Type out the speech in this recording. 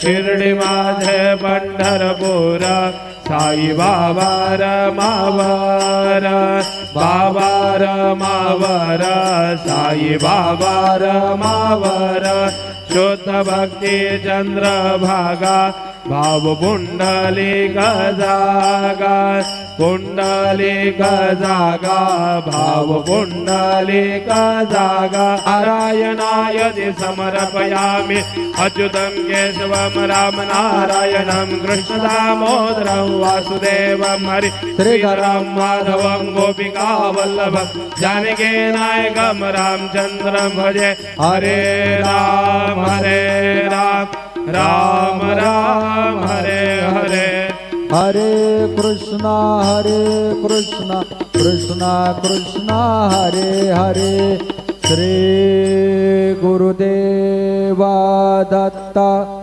शिर्डी माझे पंढरपूर साई बाबा रमावर बाबा रमावर साई बाबा रमावर शुद्ध भक्ती चंद्रभागा भाव पुंडलिक जागा पुंडलिक जागा भाव पुंडलिक जागा नारायणाय समर्पयामि अच्युतं केशवं राम नारायणं कृष्ण दामोदरं वासुदेवं हरि श्रीधरं माधवं गोपिका वल्लभं जानकी नायकं रामचन्द्रं भजे हरे राम राम राम हरे हरे हरे कृष्णा कृष्णा कृष्णा हरे हरे श्री गुरुदेवा दत्ता।